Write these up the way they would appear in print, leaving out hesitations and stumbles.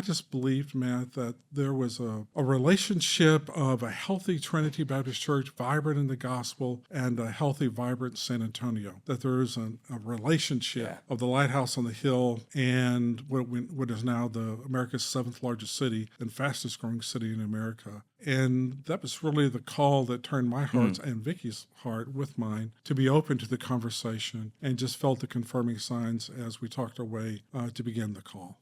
just believed, Matt, that there was a relationship of a healthy Trinity Baptist Church, vibrant in the gospel, and a healthy, vibrant San Antonio. That there is a relationship of the lighthouse on the hill and what is now America's 7th largest city and fastest growing city in America. And that was really the call that turned my heart and Vicky's heart with mine to be open to the conversation, and just felt the confirming signs as we talked our way to begin the call.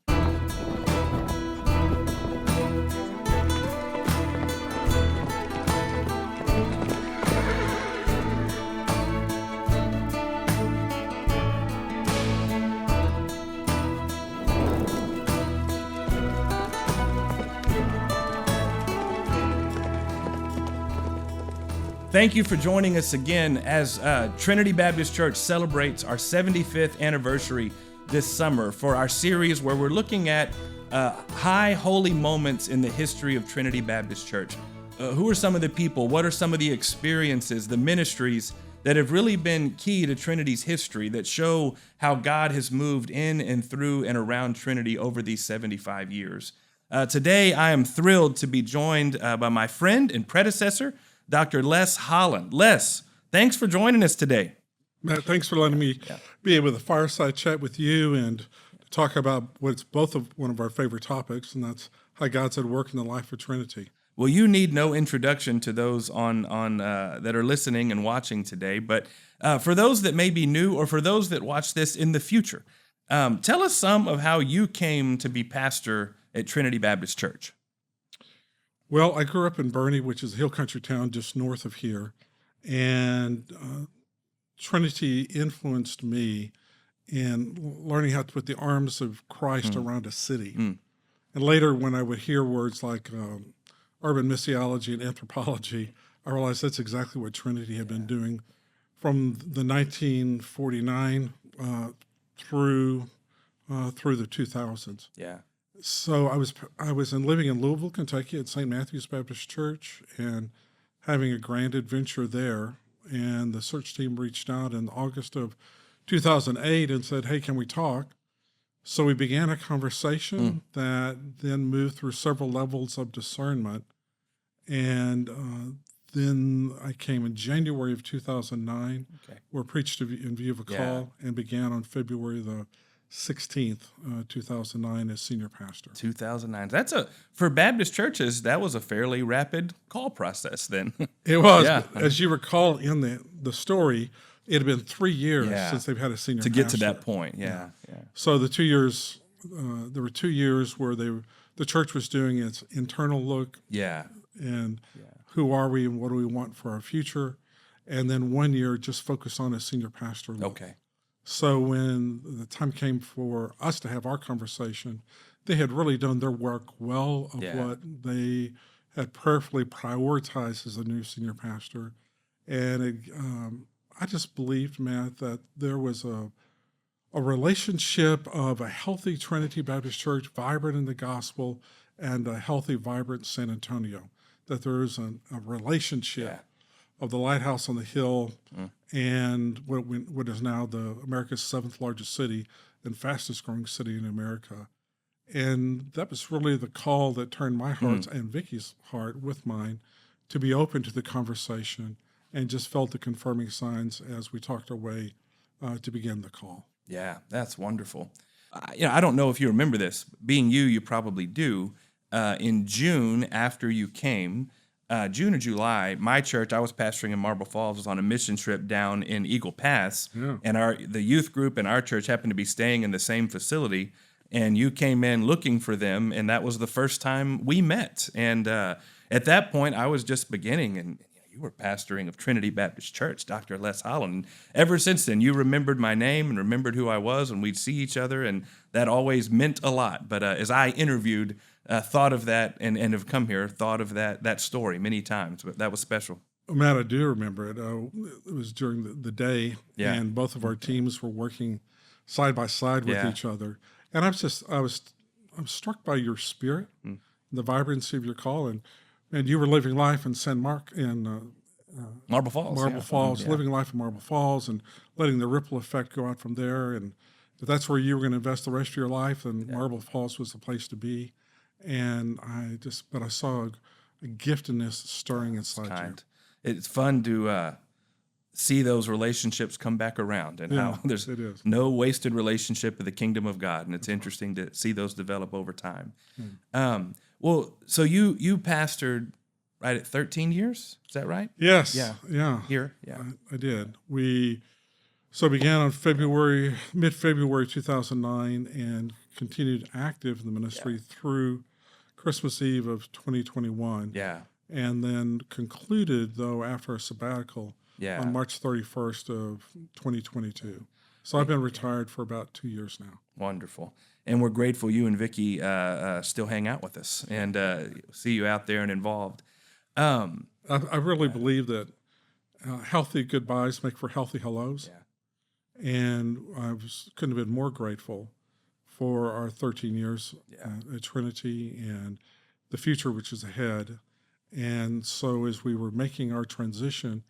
Thank you for joining us again as Trinity Baptist Church celebrates our 75th anniversary this summer for our series where we're looking at high holy moments in the history of Trinity Baptist Church. Who are some of the people? What are some of the experiences, the ministries that have really been key to Trinity's history that show how God has moved in and through and around Trinity over these 75 years? Today, I am thrilled to be joined by my friend and predecessor, Dr. Les Hollon. Les, thanks for joining us today. Matt, thanks for letting me be able to fireside chat with you and talk about what's one of our favorite topics, and that's how God's at work in the life of Trinity. Well, you need no introduction to those on that are listening and watching today, but for those that may be new or for those that watch this in the future, tell us some of how you came to be pastor at Trinity Baptist Church. Well, I grew up in Bernie, which is a hill country town just north of here, and Trinity influenced me in learning how to put the arms of Christ around a city. And later, when I would hear words like urban missiology and anthropology, I realized that's exactly what Trinity had been doing from the 1949 through the 2000s. Yeah. So I was living in Louisville, Kentucky at St. Matthew's Baptist Church and having a grand adventure there. And the search team reached out in August of 2008 and said, "Hey, can we talk?" So we began a conversation that then moved through several levels of discernment. And then I came in January of 2009, where I preached in view of a call, and began on February the 16th, 2009 as senior pastor. 2009. For Baptist churches, that was a fairly rapid call process then. It was. Yeah. As you recall in the story, it had been 3 years since they've had a senior pastor. To get to that point, yeah. So the 2 years, there were 2 years where the church was doing its internal look. And who are we and what do we want for our future? And then 1 year just focused on a senior pastor look. So when the time came for us to have our conversation, they had really done their work well of what they had prayerfully prioritized as a new senior pastor. And I just believed, Matt, that there was a relationship of a healthy Trinity Baptist Church, vibrant in the gospel, and a healthy, vibrant San Antonio. That there is a relationship of the lighthouse on the hill and what is now America's 7th largest city and fastest growing city in America. And that was really the call that turned my heart and Vicky's heart with mine to be open to the conversation, and just felt the confirming signs as we talked our way to begin the call. Yeah, that's wonderful. I don't know if you remember this. Being you probably do. In June, after you came, June or July, my church, I was pastoring in Marble Falls, was on a mission trip down in Eagle Pass, and the youth group and our church happened to be staying in the same facility, and you came in looking for them, and that was the first time we met. And at that point, I was just beginning, and you were pastoring of Trinity Baptist Church, Dr. Les Hollon. Ever since then, you remembered my name and remembered who I was, and we'd see each other, and that always meant a lot. But as I interviewed, thought of that and have come here, thought of that story many times, but that was special. Matt, I do remember it. It was during the day, and both of our teams were working side by side with each other. And I'm struck by your spirit, the vibrancy of your call, and you were living life in Marble Falls, living life in Marble Falls, and letting the ripple effect go out from there. And if that's where you were going to invest the rest of your life, then Marble Falls was the place to be. and but I saw a giftedness stirring inside you. It's fun to see those relationships come back around, and how there's no wasted relationship in the kingdom of God, and it's interesting to see those develop over time. Well, so you pastored right at 13 years, is that right? Yes. Yeah. Here, I did. We began on mid-February 2009, and continued active in the ministry through Christmas Eve of 2021. Yeah. And then concluded, though, after a sabbatical on March 31st of 2022. So I've been retired for about 2 years now. Wonderful. And we're grateful you and Vicki still hang out with us and see you out there and involved. I really believe that healthy goodbyes make for healthy hellos. Yeah. And couldn't have been more grateful for our 13 years at Trinity and the future which is ahead. And so as we were making our transition,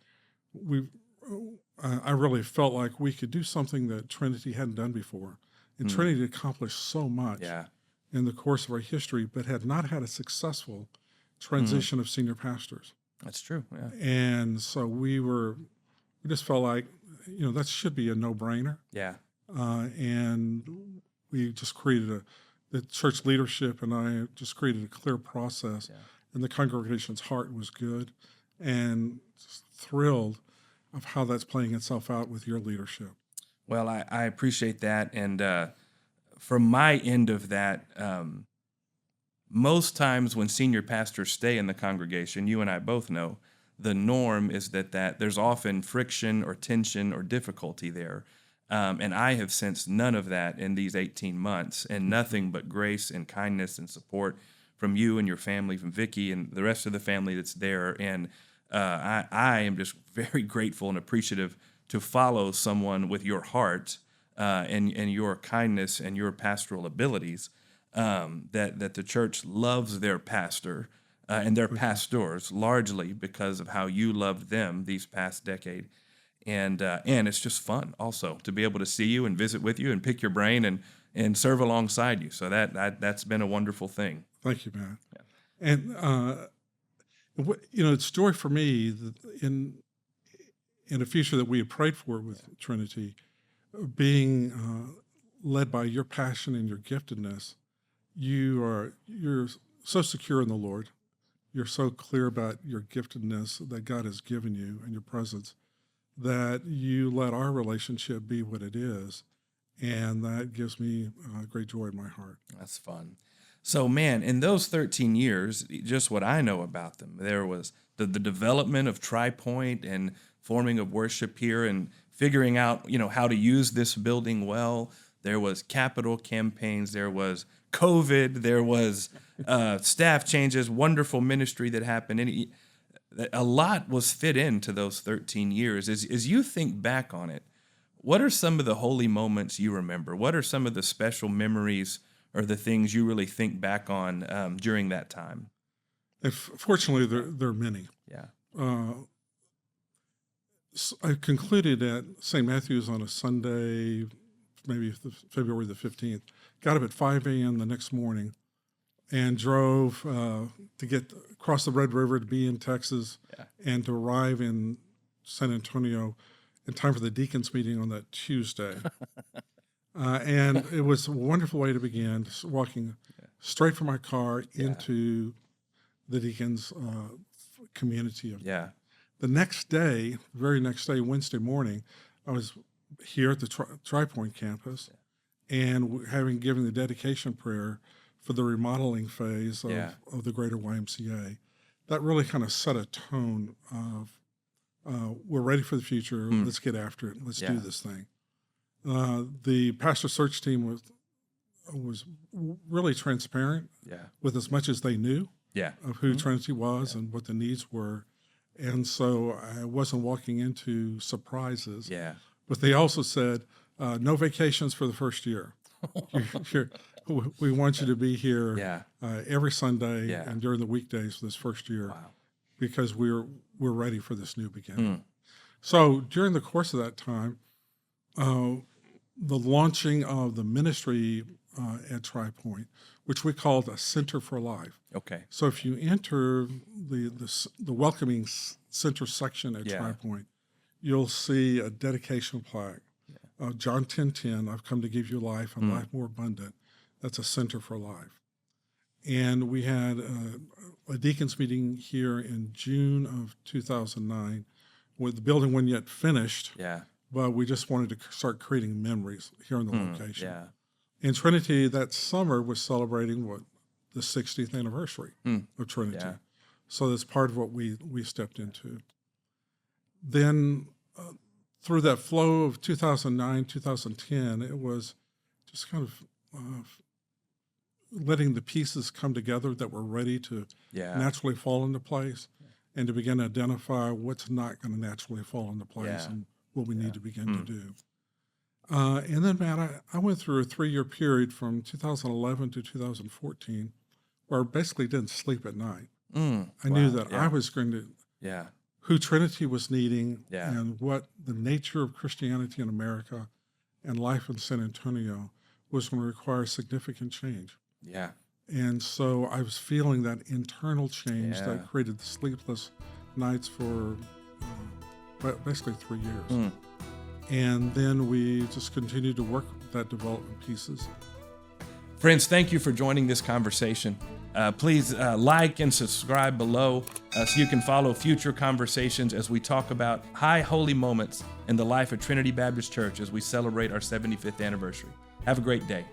I really felt like we could do something that Trinity hadn't done before. And Trinity accomplished so much in the course of our history, but had not had a successful transition of senior pastors. That's true. Yeah. And so we just felt like, that should be a no-brainer. Yeah. And we just the church leadership and I just created a clear process. Yeah. And the congregation's heart was good, and thrilled of how that's playing itself out with your leadership. Well, I appreciate that. And from my end of that, most times when senior pastors stay in the congregation, you and I both know, the norm is that there's often friction or tension or difficulty there. And I have sensed none of that in these 18 months, and nothing but grace and kindness and support from you and your family, from Vicki and the rest of the family that's there. And I am just very grateful and appreciative to follow someone with your heart and your kindness and your pastoral abilities, that the church loves their pastor and their pastors largely because of how you loved them these past decade. And it's just fun also to be able to see you and visit with you and pick your brain and serve alongside you. So that's been a wonderful thing. Thank you, Matt. Yeah. And it's joy for me that in a future that we have prayed for with Trinity, being led by your passion and your giftedness. You're so secure in the Lord. You're so clear about your giftedness that God has given you and your presence, that you let our relationship be what it is. And that gives me great joy in my heart. That's fun. So, man, in those 13 years, just what I know about them, there was the development of Tri-Point and forming of worship here and figuring out, how to use this building well. There was capital campaigns. There was COVID. There was staff changes, wonderful ministry that happened. And a lot was fit into those 13 years. As you think back on it, what are some of the holy moments you remember? What are some of the special memories or the things you really think back on during that time? Fortunately, there are many. Yeah. I concluded at St. Matthew's on a Sunday, maybe February the 15th. Got up at 5 a.m. the next morning and drove to get across the Red River to be in Texas and to arrive in San Antonio in time for the deacons meeting on that Tuesday. And it was a wonderful way to begin, just walking straight from my car into the deacons' community. The next day, very next day, Wednesday morning, I was here at the Tri-Point campus and having given the dedication prayer for the remodeling phase of the greater YMCA. That really kind of set a tone of we're ready for the future. Let's get after it. Let's do this thing. The pastor search team was really transparent with as much as they knew of who Trinity was and what the needs were. And so I wasn't walking into surprises. But they also said, no vacations for the first year. We want you to be here every Sunday and during the weekdays for this first year because we're ready for this new beginning. So during the course of that time, the launching of the ministry at Tri-Point which we called a Center for Life. Okay. So if you enter the welcoming center section at Tri Point, you'll see a dedication plaque. John 10:10, I've come to give you life and life more abundant. That's a Center for Life. And we had a deacons meeting here in June of 2009. The building wasn't yet finished, but we just wanted to start creating memories here in the location. And Trinity that summer was celebrating the 60th anniversary of Trinity. So that's part of what we stepped into. Then through that flow of 2009, 2010, it was just kind of letting the pieces come together that were ready to naturally fall into place, and to begin to identify what's not going to naturally fall into place and what we need to begin to do. And then, Matt, I went through a 3-year period from 2011 to 2014 where I basically didn't sleep at night. I knew that I was going to, who Trinity was needing and what the nature of Christianity in America and life in San Antonio was going to require significant change. And so I was feeling that internal change that created the sleepless nights for basically 3 years. And then we just continued to work with that development pieces. Friends, thank you for joining this conversation. Please like and subscribe below so you can follow future conversations as we talk about high holy moments in the life of Trinity Baptist Church as we celebrate our 75th anniversary. Have a great day.